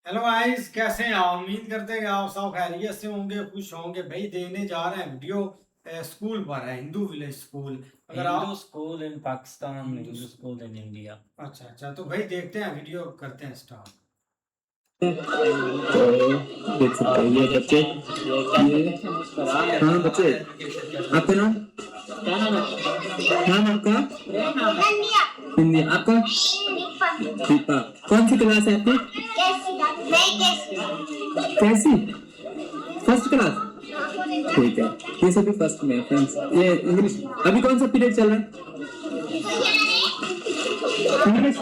Hello guys, कैसे हैं आप? उम्मीद करते हैं कि आप सब खैरियत से होंगे, खुश होंगे। भाई देने जा रहे हैं वीडियो स्कूल पर है, हिंदू विलेज स्कूल। अगर हिंदू आप school in Pakistan, Hindu school in India. अच्छा अच्छा, तो भाई देखते हैं, वीडियो करते हैं स्टार्ट। तो देख सकते हैं ये बच्चे, ये हाँ बच्चे, आपका नाम क्या नाम है? नाम आपका हिंदी, आपका दीपा। कौन सी क्लास है आपकी? कैसी? First class. ठीक है, ये सभी फर्स्ट में फ्रेंड्स। ये इंग्लिश अभी कौन सा पीरियड चल रहा है? इंग्लिश।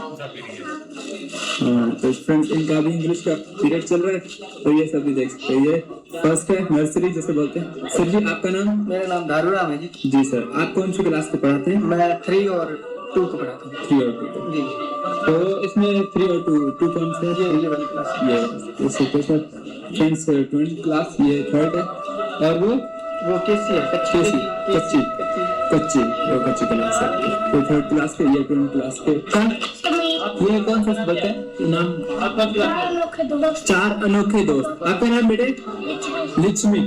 तो फ्रेंड्स इनका अभी इंग्लिश का पीरियड चल रहा है, तो ये सभी देख सकते हैं। ये फर्स्ट है, नर्सरी जैसे बोलते हैं। सर जी आपका नाम? मेरा नाम दारूराम है जी। जी सर, आप कौन सी क्लास को पढ़ाते हैं? मैं 3 और 2 को पढ़ाता हूँ। 3 और 2 जी। तो इसमें 3 और 2 कौन से है? ये वाली क्लास। ये सर फ्रेंड्स 20 क्लास, ये थर्ड है। और वो कैसी है? कच्ची वो कच्ची क्लास है। ये थर्ड क्लास के, ये 20 क्लास के। ये कौन सा सब्जेक्ट है? नाम आपका? 4 अनोखे दोस्त। आपका नाम बेटे? लक्ष्मी।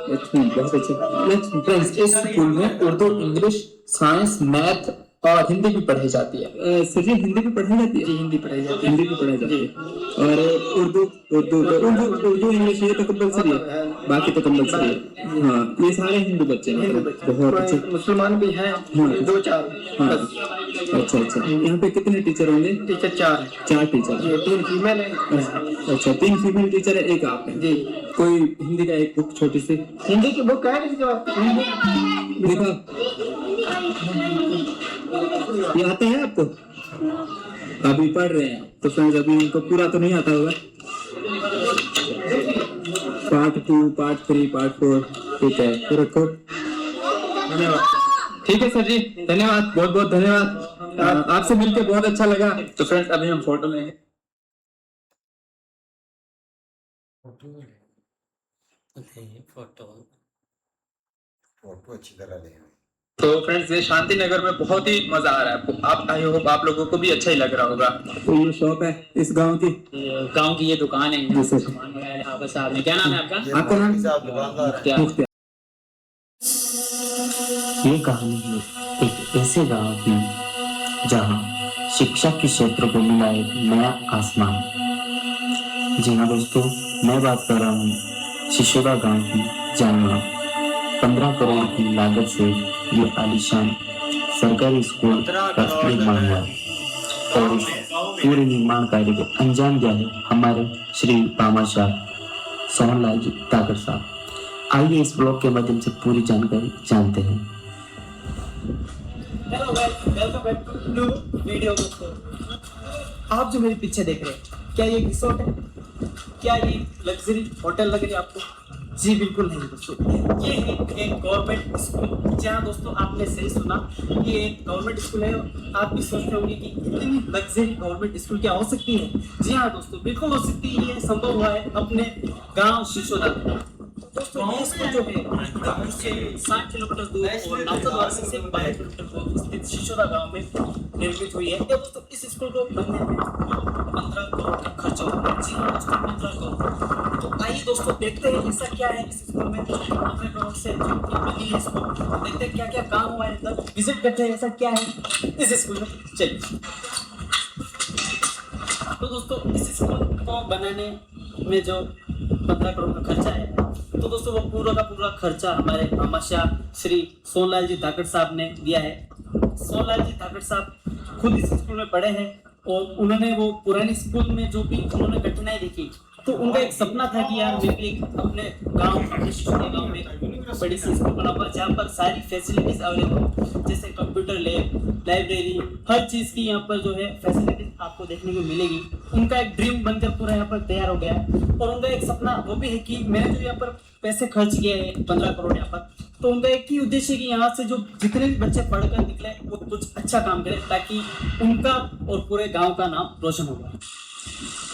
लक्ष्मी, बहुत अच्छा। लक्ष्मी। फ्रेंड्स इस स्कूल में उर्दू, इंग्लिश, साइंस, मैथ और हिंदी भी पढ़ाई जाती है। सर जी हिंदी भी पढ़ाई जाती है? जी हिंदी पढ़ाई जाती है। हिंदी भी पढ़ाई जाती है। और उर्दू इंग्लिश ये तो कंपलसरी है, बाकी तो कंपलसरी है। हाँ, ये सारे हिंदू बच्चे हैं, बहुत अच्छे। मुसलमान भी हैं, हाँ। 2-4। हाँ। अच्छा अच्छा, यहाँ पे कितने टीचर होंगे? टीचर 4 है। 4 टीचर। ये 3 फीमेल है। अच्छा, 3 फीमेल टीचर है, एक आप है। जी। कोई हिंदी का एक बुक छोटी सी? हिंदी की बुक है किसी के पास? देखो, ये आता है आपको? अभी पढ़ रहे हैं तो फ्रेंड्स अभी इनको पूरा तो नहीं आता होगा। पार्ट 2, पार्ट 3, पार्ट 4, ठीक है, तो रखो। धन्यवाद। ठीक है सर जी, धन्यवाद, बहुत बहुत धन्यवाद। आपसे मिलकर बहुत अच्छा लगा। तो फ्रेंड्स अभी हम फोटो लेंगे। फोटो अच्छी तरह ले। तो फ्रेंड्स ये शांति नगर में बहुत ही मजा आ रहा है। आप आई होप आप लोगों को भी अच्छा ही लग रहा होगा। तो ये शॉप है इस गांव की? गांव की ये दुकान है। जी सर। क्या नाम है आपका? आपका नाम क्या? मुख्तार। ये कहानी है एक ऐसे गांव की जहां शिक्षा के क्षेत्र को मिला एक नया आसमान। जी हाँ दोस्तों, मैं बात कर रहा हूँ शिशोरा गांव की, जहां 15 करोड़ की लागत से ये आलीशान सरकारी स्कूल का निर्माण हुआ और इस पूरे निर्माण कार्य को अंजाम दिया है हमारे श्री पामाशाह सोहनलाल जी ताकड़ साहब। आइए इस ब्लॉग के माध्यम से पूरी जानकारी जानते हैं। Hello guys, welcome back to video. दोस्तों आप जो मेरे पीछे देख रहे हैं, क्या ये रिसोर्ट है? क्या ये लग्जरी होटल लग रही है आपको? जी बिल्कुल नहीं दोस्तों, ये है एक गवर्नमेंट स्कूल। जहाँ दोस्तों आपने सही सुना, ये एक गवर्नमेंट स्कूल है। आप भी सोचते होंगे कि इतनी लग्जरी गवर्नमेंट स्कूल क्या हो सकती है? जी हाँ दोस्तों, बिल्कुल हो सकती है। ये संभव हुआ है अपने गांव शिशोदा में। दोस्तों ये स्कूल जो है गांव से 60 किलोमीटर दूर और नाथद्वारा से 12 किलोमीटर दूर स्थित शिशोदा गांव में निर्मित हुई है। दोस्तों इस स्कूल को बनने में 15 करोड़ का खर्च हुआ। जी हाँ दोस्तों, 15 करोड़। तो आइए दोस्तों देखते हैं ऐसा क्या है इस स्कूल में 15 करोड़ से जो बनी है स्कूल। देखते हैं क्या क्या काम हुआ है, अंदर विजिट करते हैं ऐसा क्या है इस स्कूल में। चलिए। तो दोस्तों इस स्कूल को बनाने में जो 15 करोड़ का खर्चा है, तो दोस्तों वो पूरा का पूरा खर्चा हमारे मामाशाह श्री सोहनलाल जी धाकड़ साहब ने दिया है। सोहनलाल जी धाकड़ साहब खुद इस स्कूल में पढ़े हैं और उन्होंने वो पुराने स्कूल में जो भी उन्होंने कठिनाई देखी, तो उनका एक सपना था कि यार मैं भी अपने गांव, अपने शिशोदा गांव में बड़ी सी स्कूल बनाऊंगा जहाँ पर सारी फैसिलिटीज अवेलेबल, जैसे कंप्यूटर लैब, लाइब्रेरी, हर चीज की यहाँ पर जो है फैसिलिटीज आपको देखने को मिलेगी। उनका एक ड्रीम बनकर पूरा यहाँ पर तैयार हो गया है। और उनका एक सपना वो भी है कि मैंने जो यहाँ पर पैसे खर्च किए हैं 15 करोड़ यहाँ पर, तो उनका एक ही उद्देश्य है कि यहाँ से जो जितने भी बच्चे पढ़कर निकले वो कुछ अच्छा काम करें, ताकि उनका और पूरे गाँव का नाम रोशन होगा।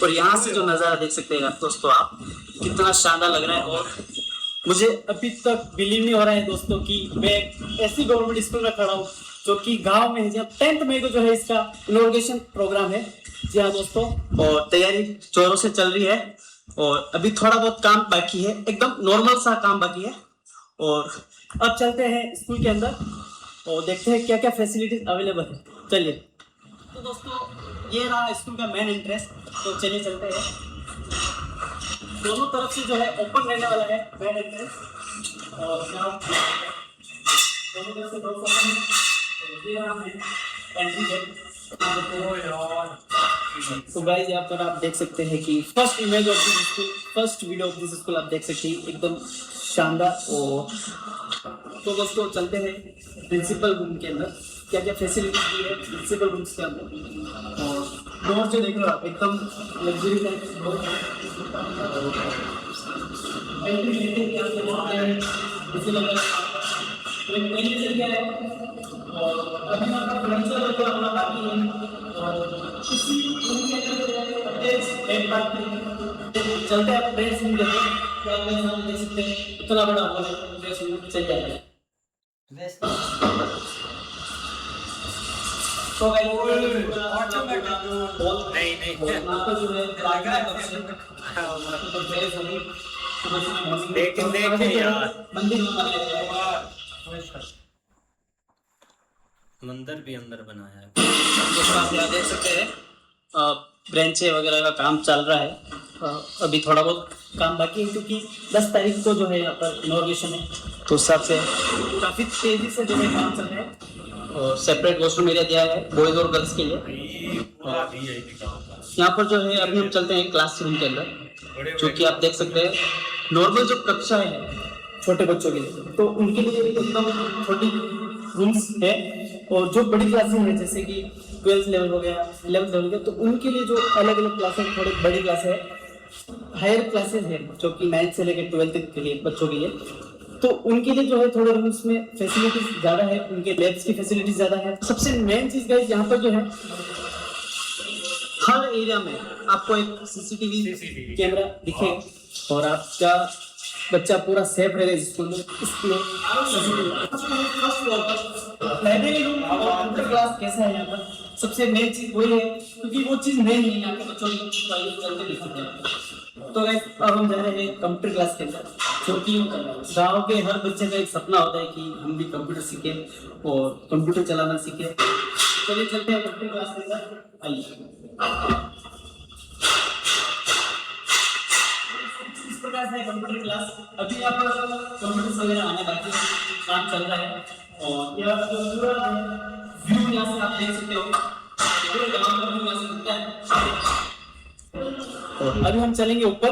और यहाँ से जो नज़ारा देख सकते हैं दोस्तों आप, कितना शानदार लग रहा है। और मुझे अभी तक बिलीव नहीं हो रहा है दोस्तों कि मैं ऐसी गवर्नमेंट स्कूल में खड़ा हूँ जो कि गांव में है, जहाँ 10th मई को जो है इसका इनॉग्रेशन प्रोग्राम है। जी हाँ दोस्तों, और तैयारी जोरों से चल रही है और अभी थोड़ा बहुत काम बाकी है, एकदम नॉर्मल सा काम बाकी है। और अब चलते हैं स्कूल के अंदर और देखते हैं क्या क्या फैसिलिटीज अवेलेबल है। चलिए तो दोस्तों, ये रहा स्कूल का मेन एंट्रेंस। तो चलिए चलते हैं। दोनों तरफ से जो है ओपन रहने वाला है मेन एंट्रेंस, और यहाँ दोनों तरफ से डोर ओपन है। ये रहा है एंट्री गेट। तो गाइस यहाँ पर आप देख सकते हैं कि first image of this school, first video of this school आप देख सकते हैं, एकदम शानदार। और तो दोस्तों चलते हैं प्रिंसिपल रूम के अंदर, क्या क्या फैसिलिटीज दी है प्रिंसिपल रूम्स के अंदर। और डोर जो देख रहे हो आप, एकदम लग्जरी टाइप डोर है। एंट्री लेते हैं, यहाँ से बोलते हैं इसी लगा एंट्री क्या है। और अभी यहाँ पर फर्नीचर वगैरह बना बाकी है। और इसी रूम के अंदर एक बात चलते हैं प्रेस रूम देखते हैं। क्या आप देख सकते हैं इतना बड़ा हॉल है, प्रेस रूम चल जाएगा। तो मंदिर भी अंदर बनाया है। आप यहाँ देख सकते हैं ब्रेंचे वगैरह का काम चल रहा है। अभी थोड़ा बहुत काम बाकी है क्योंकि 10 तारीख को जो है यहाँ पर इनॉग्रेशन है, तो उस हिसाब से काफ़ी तेज़ी से जो है काम चल रहा है। और सेपरेट वॉशरूम एरिया दिया है बॉयज़ और गर्ल्स के लिए। यहाँ पर जो है अभी हम चलते हैं क्लासरूम के अंदर, जो कि आप देख सकते हैं नॉर्मल जो कक्षाएं हैं छोटे बच्चों के लिए, तो उनके लिए एकदम छोटी रूम्स है। और जो बड़ी क्लासेस हैं जैसे कि 12th लेवल हो गया, 11th लेवल हो गया, तो उनके लिए जो अलग अलग क्लासेस, थोड़ी बड़ी क्लास है, हायर क्लासेस है जो कि 9th से लेकर 12th तक के लिए बच्चों के लिए, तो उनके लिए जो है थोड़े रूम्स में फैसिलिटीज ज़्यादा है, उनके लैब्स की फैसिलिटीज ज़्यादा है। सबसे मेन चीज़ गाइस यहाँ पर जो है हर एरिया में आपको एक सीसीटीवी कैमरा दिखेगा और आपका बच्चा पूरा सेफ रहेगा स्कूल में। इसलिए लाइब्रेरी रूम और कंप्यूटर क्लास कैसा है यहाँ पर, सबसे मेन चीज वही है क्योंकि वो चीज नहीं है यहाँ के बच्चों को दिखाते हैं। तो गाइस अब हम जा रहे हैं कंप्यूटर क्लास के अंदर, क्योंकि गाँव के हर बच्चे का एक सपना होता है कि हम भी कंप्यूटर सीखें और कंप्यूटर चलाना सीखें। चलिए चलते हैं कंप्यूटर क्लास के अंदर, आइए। इस प्रकार से कंप्यूटर क्लास, अभी यहाँ पर कंप्यूटर्स वगैरह आने बाकी है, काम चल रहा है। और यह जो पूरा व्यू यहाँ से आप देख सकते हो, पूरे गांव का व्यू यहाँ से दिखता है। और अभी हम चलेंगे ऊपर,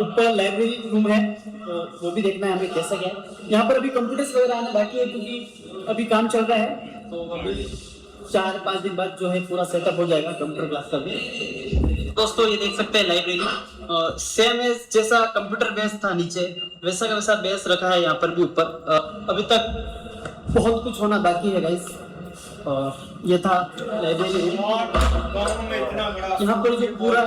ऊपर लाइब्रेरी रूम है, तो वो भी देखना है हमें कैसा क्या है। यहाँ पर अभी कंप्यूटर्स वगैरह आने बाकी है क्योंकि अभी काम चल रहा है, तो अभी 4-5 दिन बाद जो है पूरा सेटअप हो जाएगा कंप्यूटर क्लास का भी। दोस्तों ये देख सकते हैं लाइब्रेरी सेम है जैसा कंप्यूटर बेस था नीचे, वैसा का वैसा बेस रखा है यहाँ पर भी ऊपर। अभी तक बहुत कुछ होना बाकी है गाइस। और ये था लाइब्रेरी। यहाँ पर जो पूरा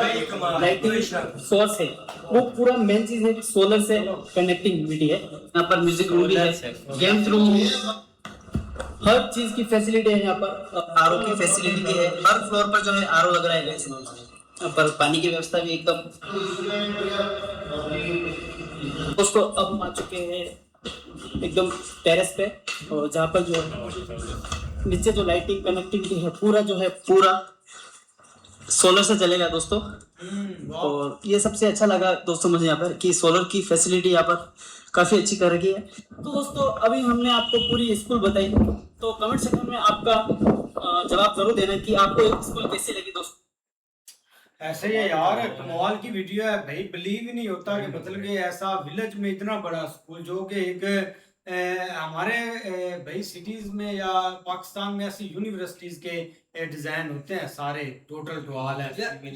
लाइटिंग सोर्स है वो पूरा मेन चीज है, सोलर से कनेक्टिविटी है। यहाँ पर म्यूजिक रूम भी है, गेम्स रूम है, हर चीज की फैसिलिटी है यहाँ पर। आरओ की फैसिलिटी भी है, हर फ्लोर पर जो है आरओ लग रहा है गाइस। यहाँ पर पानी की व्यवस्था भी एकदम। दोस्तों अब हम आ चुके हैं एकदम टेरेस पे, और जहाँ पर जो नीचे जो लाइटिंग कनेक्टिविटी है पूरा जो है पूरा सोलर से चलेगा दोस्तों। और ये सबसे अच्छा लगा दोस्तों मुझे यहाँ पर कि सोलर की फैसिलिटी यहाँ पर काफी अच्छी कर रखी है। तो दोस्तों अभी हमने आपको पूरी स्कूल बताई, तो कमेंट सेक्शन में आपका जवाब जरूर देना कि आपको स्कूल कैसी लगी दोस्तों। ऐसे ही है यार, कमाल की वीडियो है भाई, बिलीव ही नहीं होता कि मतलब कि ऐसा विलेज में इतना बड़ा स्कूल, जो कि एक हमारे भाई सिटीज में या पाकिस्तान में ऐसी यूनिवर्सिटीज के डिजाइन होते हैं सारे, टोटल टू ऑल है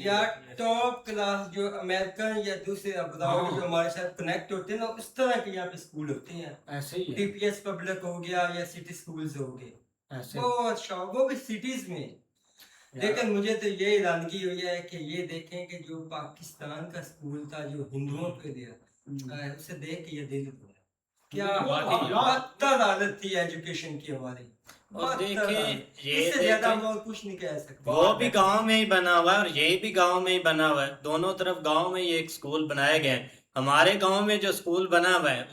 या टॉप क्लास जो अमेरिकन या दूसरे अब्रॉड जो हमारे साथ कनेक्ट होते हैं ना, उस तरह के यहाँ पे स्कूल होते हैं। ऐसे ही है, टीपीएस पब्लिक हो गया या सिटी स्कूल्स हो गए, ऐसे बहुत शौक, वो भी सिटीज में। लेकिन मुझे तो ये हैरानगी हुई है कि ये देखें कि जो पाकिस्तान का स्कूल था जो हिंदुओं के लिए, उसे देख के ये दिल हुआ। क्या वाकई। बदतर हालत थी एजुकेशन की हमारी। और बदतर देखिए, हालत। ये इससे ज्यादा देखें, हम और कुछ नहीं कह सकते। वो भी गांव में ही बना हुआ है और ये भी गांव में ही बना हुआ है। दोनों तरफ गांव में ही एक स्कूल बनाए गए हैं। हमारे गांव में जो स्कूल बना हुआ है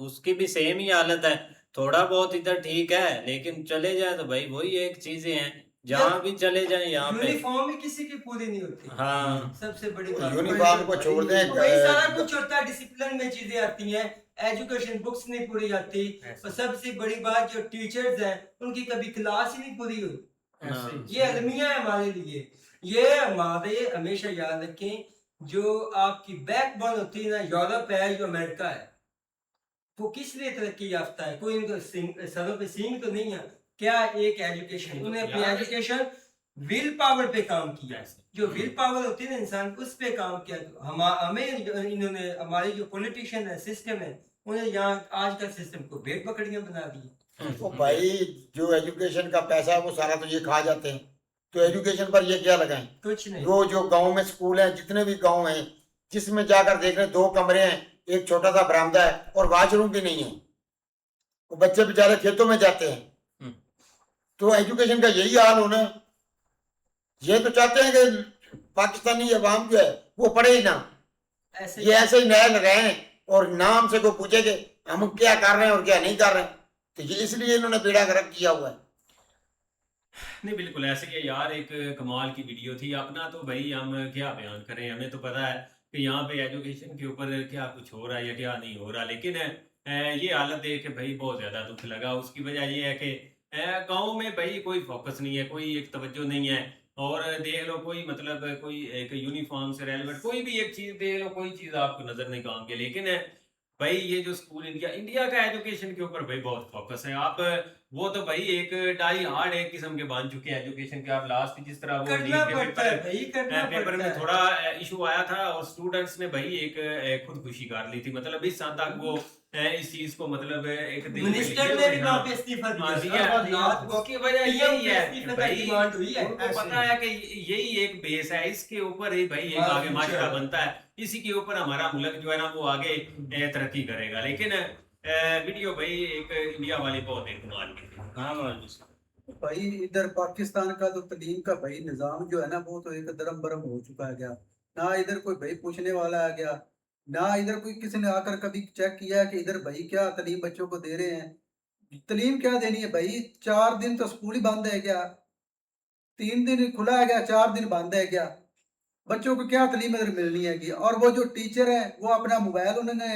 उसकी भी सेम ही हालत है। थोड़ा बहुत इधर ठीक है, लेकिन चले जाए तो भाई वही एक चीजें हैं, जहाँ भी चले जाए यहाँ पे। यूनिफॉर्म ही किसी की पूरी नहीं होती। हाँ, सबसे बड़ी बात यूनिफॉर्म को छोड़ दें, तो वही सारा कुछ होता है, डिसिप्लिन में चीजें आती हैं, एजुकेशन बुक्स नहीं पूरी आती। और सबसे बड़ी बात जो टीचर्स हैं उनकी कभी क्लास ही नहीं पूरी हुई। ऐसे ही। ये अलमिया है हमारे लिए। ये हमारे हमेशा याद रखें, जो आपकी बैकबोन होती है ना, यूरोप है जो अमेरिका है, वो किस लिए तरक्की याफ्ता है? कोई इनको सरों पे सींग तो नहीं है क्या? एक एजुकेशन, उन्हें अपनी एजुकेशन विल पावर पे काम किया। जो विल पावर होती है ना इंसान, उस पे काम किया। तो हमें इन्होंने, हमारे जो पॉलिटिशियन है, सिस्टम है, उन्हें यहाँ आज का सिस्टम को भेड़ बकरियां बना दी। तो भाई जो एजुकेशन का पैसा है वो सारा तो ये खा जाते हैं, तो एजुकेशन पर ये क्या लगाएं? कुछ नहीं। वो जो गांव में स्कूल हैं, जितने भी गांव हैं, जिसमें जाकर देख रहे 2 कमरे हैं, एक छोटा सा बरामदा है और वॉशरूम भी नहीं है, वो बच्चे बेचारे खेतों में जाते हैं। तो एजुकेशन का यही हाल होना है। ये तो चाहते हैं कि पाकिस्तानी अवाम जो है वो पढ़े ही ना, ऐसे ये ऐसे ही नया लगाए और नाम से को पूछे कि हम क्या कर रहे हैं और क्या नहीं कर रहे हैं। तो ये इसलिए इन्होंने बेड़ा गर्क किया हुआ है। नहीं बिल्कुल ऐसे ही है यार, एक कमाल की वीडियो थी। अपना तो भाई हम क्या बयान करें, हमें तो पता है कि यहाँ पे एजुकेशन के ऊपर क्या कुछ हो रहा है या क्या नहीं हो रहा, लेकिन ये हालत देख के भाई बहुत ज्यादा दुख लगा। उसकी वजह ये है कि गांव में भाई कोई फोकस नहीं है, कोई एक तवज्जो नहीं है। और देख लो कोई मतलब कोई एक यूनिफॉर्म से रेलिवेंट कोई भी एक चीज देख लो, कोई चीज आपको नजर नहीं काम की। लेकिन भाई ये जो स्कूल इंडिया का एजुकेशन के ऊपर भाई बहुत फोकस है। आप वो तो भाई एक डाई हार्ड एक किस्म के बन चुके हैं एजुकेशन के। आप लास्ट जिस तरह वो करना नीट के पड़ता है भाई, करना पेपर पड़ता में है। थोड़ा इशू आया था और स्टूडेंट्स ने भाई एक खुदकुशी कर ली थी। मतलब इस हद तक वो इस चीज को मतलब एक दिल पे मिनिस्टर लिए ने भी हुए, वहाँ हाँ। पे इस्तीफा हाँ, दिया। दिया। उसकी वजह यही है भाई, डिमांड हुई है। उनको पता है कि यही एक बेस है, इसके ऊपर ही भाई एक हाँ, आगे माशरा future। बनता है। इसी के ऊपर हमारा मुल्क जो है ना वो आगे तरक्की करेगा। लेकिन वीडियो भाई एक इंडिया वाली बहुत एक कमाल की थी। हाँ मौलवी साहब। भाई इधर पाकिस्तान का तो तलीम का भाई निज़ाम जो है ना, वो तो एक दरम बरम हो चुका है। गया ना इधर कोई भाई पूछने वाला आ गया, ना इधर कोई किसी ने आकर कभी चेक किया कि इधर भाई क्या तलीम बच्चों को दे रहे हैं। तलीम क्या देनी है भाई? 4 दिन तो स्कूल ही बंद है क्या? 3 दिन खुला है क्या? 4 दिन बंद है क्या? बच्चों को क्या तलीम इधर मिलनी है? और वो जो टीचर है वो अपना मोबाइल उन्होंने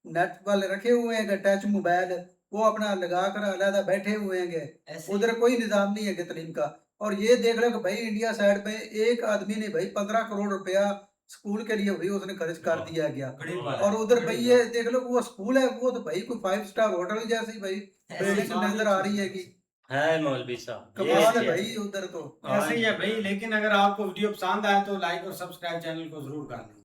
नेट वाले रखे हुए हैं, टच मोबाइल वो अपना लगा कर अलहदा बैठे हुए हैं। ऐसे उधर कोई निजाम नहीं है कि तलीम का। और ये देख लो कि भाई इंडिया साइड में एक आदमी ने भाई 15 करोड़ रुपया स्कूल के लिए भाई उसने खर्च कर दिया गया। बड़ी बात और है, उधर बड़ी भाई बात ये देख लो वो स्कूल है, वो तो भाई कोई 5 स्टार होटल जैसी भाई ऐसे बिल्डिंग नजर आ रही है कि है मौलवी साहब, कमाल है ये भाई उधर तो। ऐसे ही है भाई। लेकिन अगर आपको वीडियो पसंद आए तो लाइक और सब्सक्राइब चैनल को जरूर कर लें।